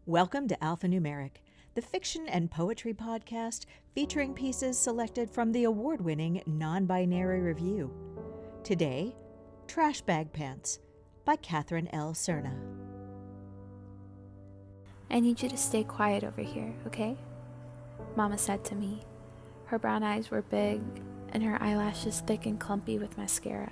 Welcome to Alphanumeric, the fiction and poetry podcast featuring pieces selected from the award-winning NonBinary Review. Today, Trash Bag Pants by Katherine L. Serna. I need you to stay quiet over here, okay? Mama said to me. Her brown eyes were big and her eyelashes thick and clumpy with mascara.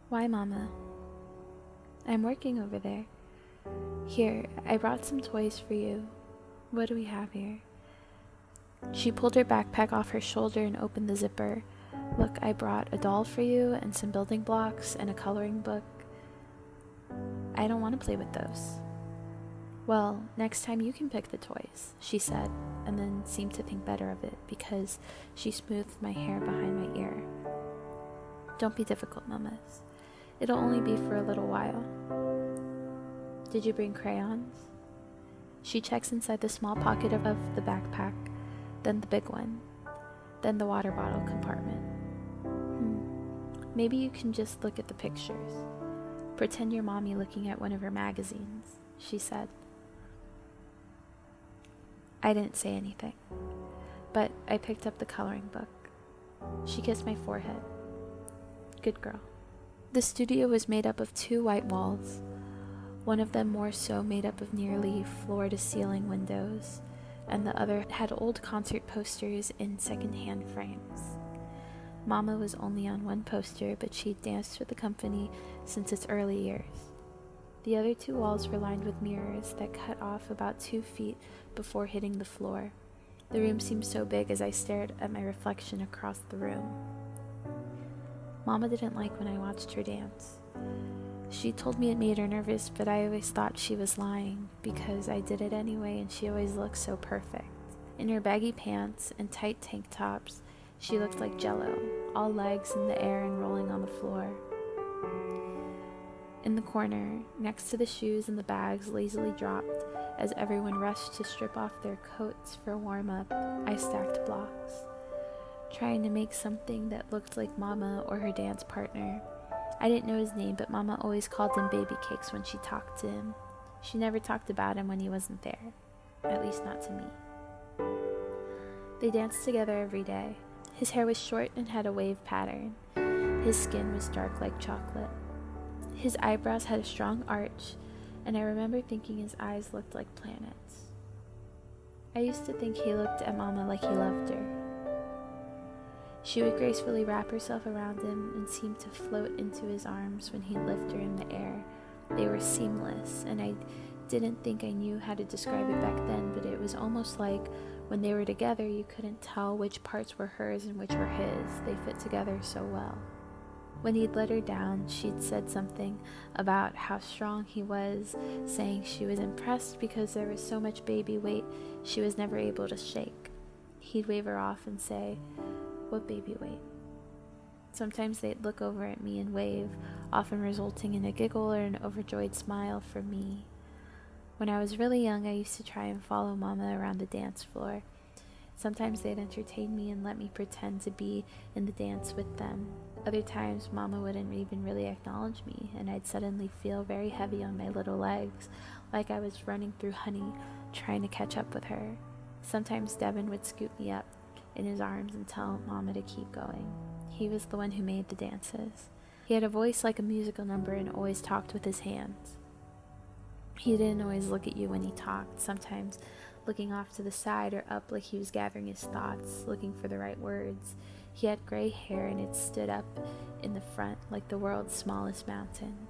Why, Mama? I'm working over there. Here, I brought some toys for you. What do we have here? She pulled her backpack off her shoulder and opened the zipper. Look, I brought a doll for you and some building blocks and a coloring book. I don't want to play with those. Well, next time you can pick the toys, she said, and then seemed to think better of it because she smoothed my hair behind my ear. Don't be difficult, Mamas. It'll only be for a little while. Did you bring crayons? She checks inside the small pocket of the backpack, then the big one, then the water bottle compartment. Maybe you can just look at the pictures. Pretend you're mommy looking at one of her magazines, she said. I didn't say anything, but I picked up the coloring book. She kissed my forehead. Good girl. The studio was made up of 2 white walls, one of them more so made up of nearly floor-to-ceiling windows, and the other had old concert posters in second-hand frames. Mama was only on one poster, but she'd danced with the company since its early years. The other 2 walls were lined with mirrors that cut off about 2 feet before hitting the floor. The room seemed so big as I stared at my reflection across the room. Mama didn't like when I watched her dance. She told me it made her nervous, but I always thought she was lying because I did it anyway and she always looked so perfect. In her baggy pants and tight tank tops, she looked like Jell-O, all legs in the air and rolling on the floor. In the corner, next to the shoes and the bags lazily dropped as everyone rushed to strip off their coats for warm-up, I stacked blocks, trying to make something that looked like Mama or her dance partner. I didn't know his name, but Mama always called him Baby Cakes when she talked to him. She never talked about him when he wasn't there, at least not to me. They danced together every day. His hair was short and had a wave pattern. His skin was dark like chocolate. His eyebrows had a strong arch, and I remember thinking his eyes looked like planets. I used to think he looked at Mama like he loved her. She would gracefully wrap herself around him and seem to float into his arms when he'd lift her in the air. They were seamless, and I didn't think I knew how to describe it back then, but it was almost like when they were together you couldn't tell which parts were hers and which were his. They fit together so well. When he'd let her down, she'd said something about how strong he was, saying she was impressed because there was so much baby weight she was never able to shake. He'd wave her off and say, "What baby weight?" Sometimes they'd look over at me and wave, often resulting in a giggle or an overjoyed smile for me. When I was really young, I used to try and follow Mama around the dance floor. Sometimes they'd entertain me and let me pretend to be in the dance with them. Other times, Mama wouldn't even really acknowledge me, and I'd suddenly feel very heavy on my little legs, like I was running through honey, trying to catch up with her. Sometimes Devin would scoop me up in his arms and tell Mama to keep going. He was the one who made the dances. He had a voice like a musical number and always talked with his hands. He didn't always look at you when he talked, sometimes looking off to the side or up like he was gathering his thoughts, looking for the right words. He had gray hair and it stood up in the front like the world's smallest mountain.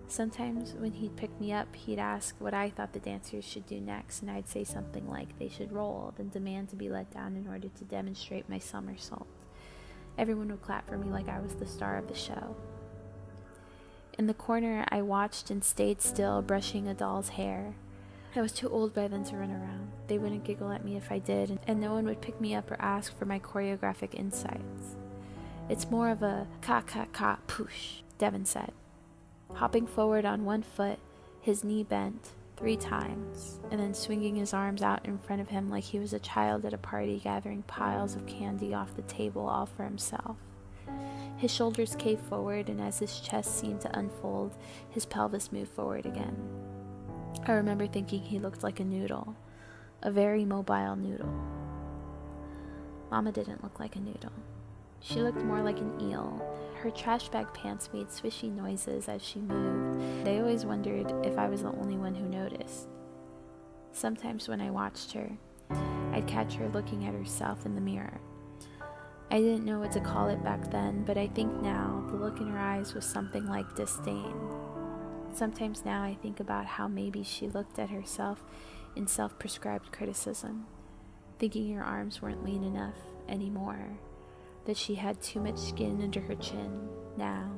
Sometimes when he'd pick me up, he'd ask what I thought the dancers should do next, and I'd say something like they should roll, then demand to be let down in order to demonstrate my somersault. Everyone would clap for me like I was the star of the show. In the corner, I watched and stayed still, brushing a doll's hair. I was too old by then to run around. They wouldn't giggle at me if I did, and no one would pick me up or ask for my choreographic insights. It's more of a ka-ka-ka push, Devin said, hopping forward on one foot, his knee bent 3 times, and then swinging his arms out in front of him like he was a child at a party gathering piles of candy off the table all for himself. His shoulders caved forward, and as his chest seemed to unfold, his pelvis moved forward again. I remember thinking he looked like a noodle, a very mobile noodle. Mama didn't look like a noodle. She looked more like an eel. Her trash bag pants made swishy noises as she moved. I always wondered if I was the only one who noticed. Sometimes when I watched her, I'd catch her looking at herself in the mirror. I didn't know what to call it back then, but I think now the look in her eyes was something like disdain. Sometimes now I think about how maybe she looked at herself in self-prescribed criticism, thinking her arms weren't lean enough anymore, that she had too much skin under her chin now,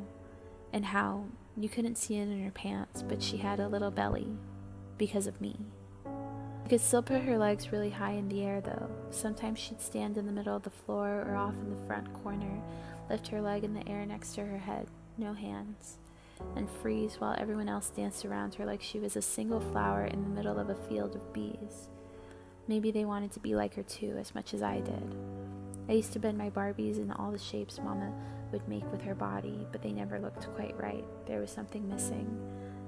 and how you couldn't see it in her pants, but she had a little belly because of me. She could still put her legs really high in the air though. Sometimes she'd stand in the middle of the floor or off in the front corner, lift her leg in the air next to her head, no hands, and freeze while everyone else danced around her like she was a single flower in the middle of a field of bees. Maybe they wanted to be like her too, as much as I did. I used to bend my Barbies in all the shapes Mama would make with her body, but they never looked quite right. There was something missing.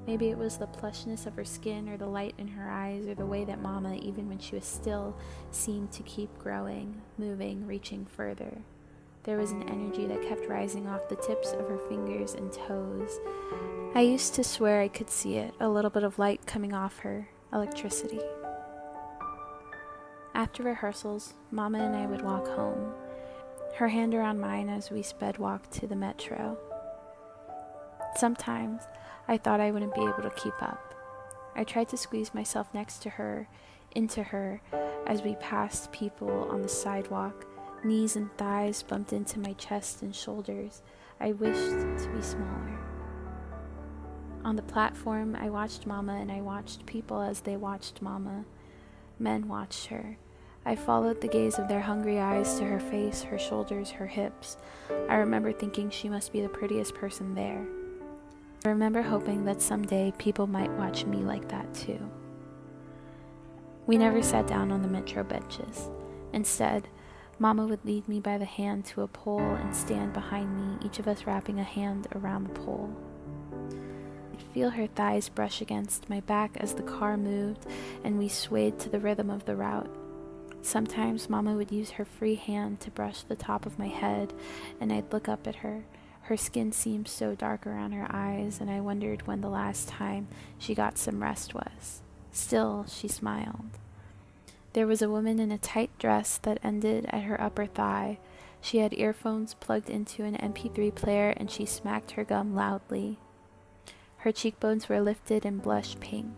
Maybe it was the plushness of her skin, or the light in her eyes, or the way that Mama, even when she was still, seemed to keep growing, moving, reaching further. There was an energy that kept rising off the tips of her fingers and toes. I used to swear I could see it, a little bit of light coming off her, electricity. After rehearsals, Mama and I would walk home, her hand around mine as we sped walk to the metro. Sometimes I thought I wouldn't be able to keep up. I tried to squeeze myself next to her, into her, as we passed people on the sidewalk. Knees and thighs bumped into my chest and shoulders. I wished to be smaller. On the platform, I watched Mama, and I watched people as they watched Mama. Men watched her. I followed the gaze of their hungry eyes to her face, her shoulders, her hips. I remember thinking she must be the prettiest person there. I remember hoping that someday people might watch me like that too. We never sat down on the metro benches. Instead, Mama would lead me by the hand to a pole and stand behind me, each of us wrapping a hand around the pole. I'd feel her thighs brush against my back as the car moved and we swayed to the rhythm of the route. Sometimes Mama would use her free hand to brush the top of my head, and I'd look up at her. Her skin seemed so dark around her eyes, and I wondered when the last time she got some rest was. Still, she smiled. There was a woman in a tight dress that ended at her upper thigh. She had earphones plugged into an MP3 player, and she smacked her gum loudly. Her cheekbones were lifted and blushed pink.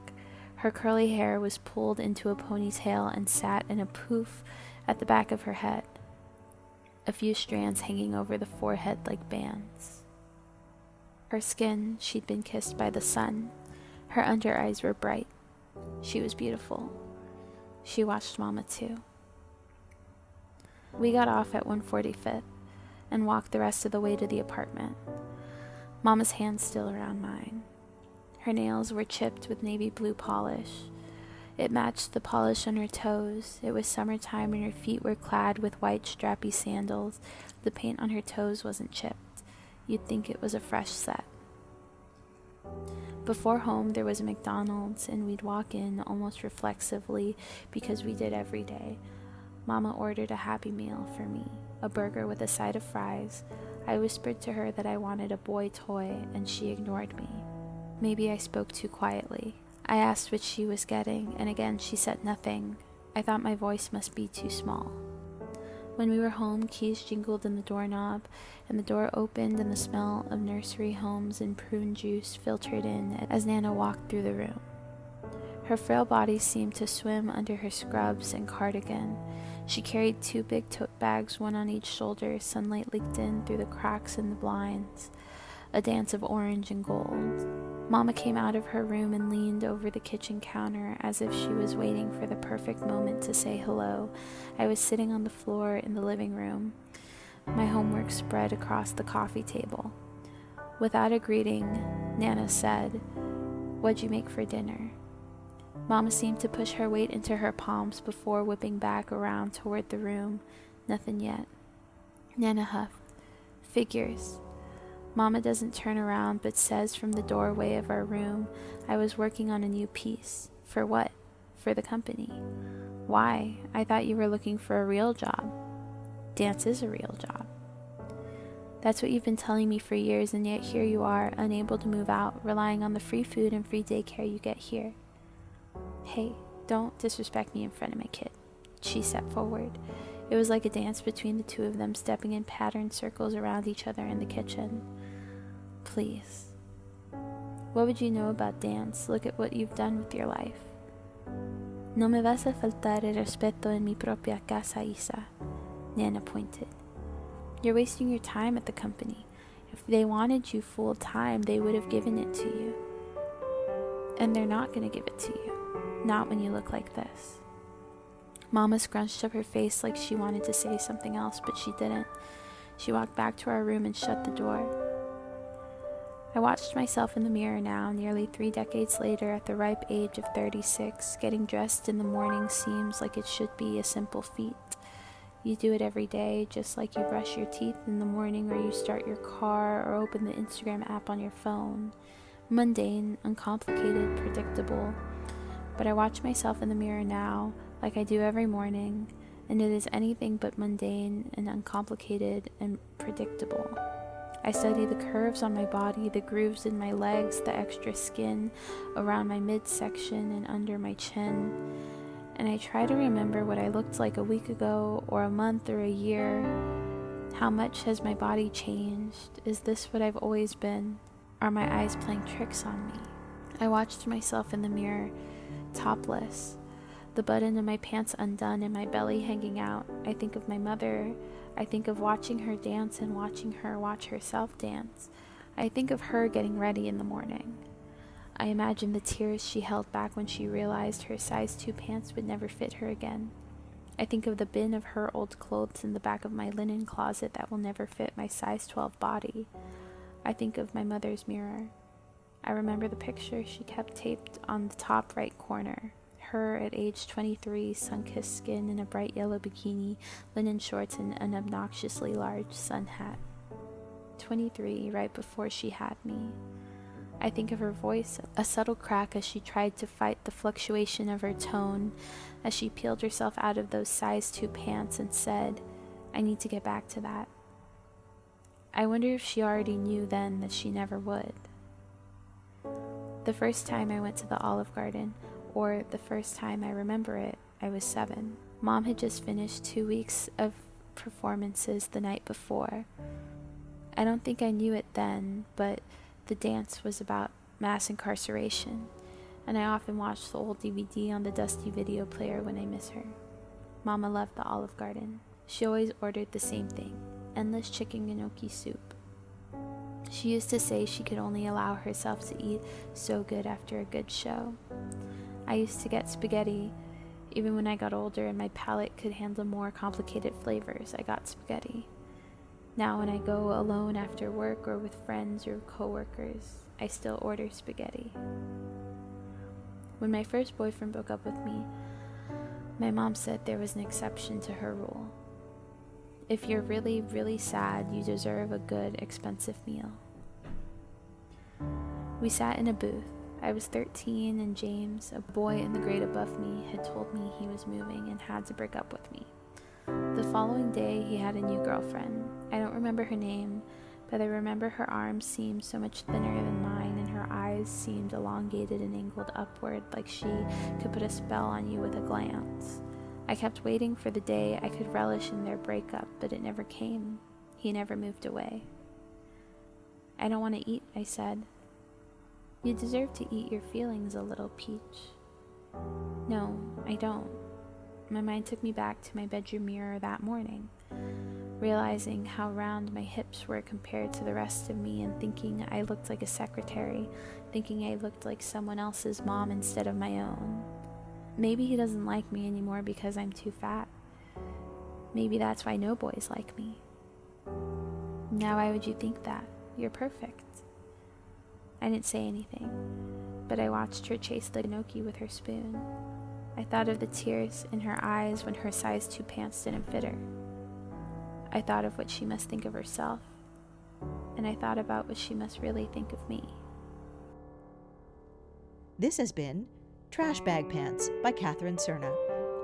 Her curly hair was pulled into a ponytail and sat in a poof at the back of her head, a few strands hanging over the forehead like bands. Her skin, she'd been kissed by the sun. Her under eyes were bright. She was beautiful. She watched Mama too. We got off at 145th and walked the rest of the way to the apartment, Mama's hand still around mine. Her nails were chipped with navy blue polish. It matched the polish on her toes. It was summertime and her feet were clad with white strappy sandals. The paint on her toes wasn't chipped. You'd think it was a fresh set. Before home there was a McDonald's, and we'd walk in almost reflexively because we did every day. Mama ordered a Happy Meal for me, a burger with a side of fries. I whispered to her that I wanted a boy toy, and she ignored me. Maybe I spoke too quietly. I asked what she was getting, and again she said nothing. I thought my voice must be too small. When we were home, keys jingled in the doorknob, and the door opened, and the smell of nursery homes and prune juice filtered in as Nana walked through the room. Her frail body seemed to swim under her scrubs and cardigan. She carried 2 big tote bags, one on each shoulder. Sunlight leaked in through the cracks in the blinds, a dance of orange and gold. Mama came out of her room and leaned over the kitchen counter as if she was waiting for the perfect moment to say hello. I was sitting on the floor in the living room, my homework spread across the coffee table. Without a greeting, Nana said, "What'd you make for dinner?" Mama seemed to push her weight into her palms before whipping back around toward the room. Nothing yet. Nana huffed. "Figures." Mama doesn't turn around but says from the doorway of our room I was working on a new piece. For what? For the company. Why? I thought you were looking for a real job. Dance is a real job. That's what you've been telling me for years, and yet here you are, unable to move out, relying on the free food and free daycare you get here. Hey, don't disrespect me in front of my kid. She stepped forward. It was like a dance between the two of them, stepping in patterned circles around each other in the kitchen. Please. What would you know about dance? Look at what you've done with your life. No me vas a faltar el respeto en mi propia casa, Isa. Nana pointed. You're wasting your time at the company. If they wanted you full time, they would have given it to you. And they're not going to give it to you. Not when you look like this. Mama scrunched up her face like she wanted to say something else, but she didn't. She walked back to our room and shut the door. I watched myself in the mirror now, nearly 3 decades later, at the ripe age of 36. Getting dressed in the morning seems like it should be a simple feat. You do it every day, just like you brush your teeth in the morning, or you start your car, or open the Instagram app on your phone. Mundane, uncomplicated, predictable. But I watch myself in the mirror now, like I do every morning, and it is anything but mundane and uncomplicated and predictable. I study the curves on my body, the grooves in my legs, the extra skin around my midsection and under my chin, and I try to remember what I looked like a week ago, or a month, or a year. How much has my body changed? Is this what I've always been? Are my eyes playing tricks on me? I watched myself in the mirror, topless, the button of my pants undone and my belly hanging out. I think of my mother. I think of watching her dance and watching her watch herself dance. I think of her getting ready in the morning. I imagine the tears she held back when she realized her size 2 pants would never fit her again. I think of the bin of her old clothes in the back of my linen closet that will never fit my size 12 body. I think of my mother's mirror. I remember the picture she kept taped on the top right corner. Her at age 23, sun-kissed skin in a bright yellow bikini, linen shorts, and an obnoxiously large sun hat. 23, right before she had me. I think of her voice, a subtle crack as she tried to fight the fluctuation of her tone, as she peeled herself out of those size 2 pants and said, I need to get back to that. I wonder if she already knew then that she never would. The first time I went to the Olive Garden, or the first time I remember it, I was 7. Mom had just finished 2 weeks of performances the night before. I don't think I knew it then, but the dance was about mass incarceration, and I often watch the old DVD on the dusty video player when I miss her. Mama loved the Olive Garden. She always ordered the same thing, endless chicken gnocchi soup. She used to say she could only allow herself to eat so good after a good show. I used to get spaghetti. Even when I got older and my palate could handle more complicated flavors, I got spaghetti. Now when I go alone after work or with friends or coworkers, I still order spaghetti. When my first boyfriend broke up with me, my mom said there was an exception to her rule. If you're really, really sad, you deserve a good, expensive meal. We sat in a booth. I was 13 and James, a boy in the grade above me, had told me he was moving and had to break up with me. The following day, he had a new girlfriend. I don't remember her name, but I remember her arms seemed so much thinner than mine, and her eyes seemed elongated and angled upward, like she could put a spell on you with a glance. I kept waiting for the day I could relish in their breakup, but it never came. He never moved away. I don't want to eat, I said. You deserve to eat your feelings a little, Peach. No, I don't. My mind took me back to my bedroom mirror that morning, realizing how round my hips were compared to the rest of me, and thinking I looked like a secretary, thinking I looked like someone else's mom instead of my own. Maybe he doesn't like me anymore because I'm too fat. Maybe that's why no boys like me. Now why would you think that? You're perfect. I didn't say anything, but I watched her chase the gnocchi with her spoon. I thought of the tears in her eyes when her size 2 pants didn't fit her. I thought of what she must think of herself. and I thought about what she must really think of me. This has been Trash Bag Pants by Katherine Serna.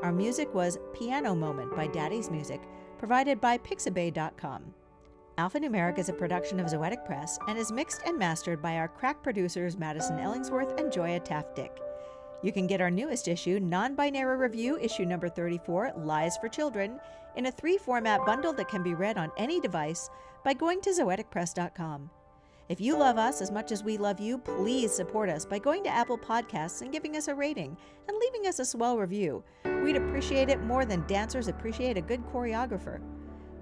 Our music was Piano Moment by Daddy's Music, provided by Pixabay.com. Alphanumeric is a production of Zoetic Press and is mixed and mastered by our crack producers Madison Ellingsworth and Joya Taft-Dick. You can get our newest issue, Non-Binary Review, issue number 34, Lies for Children, in a 3-format bundle that can be read on any device by going to zoeticpress.com. If you love us as much as we love you, please support us by going to Apple Podcasts and giving us a rating and leaving us a swell review. We'd appreciate it more than dancers appreciate a good choreographer.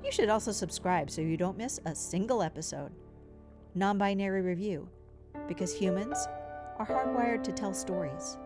You should also subscribe so you don't miss a single episode. Non-Binary Review, because humans are hardwired to tell stories.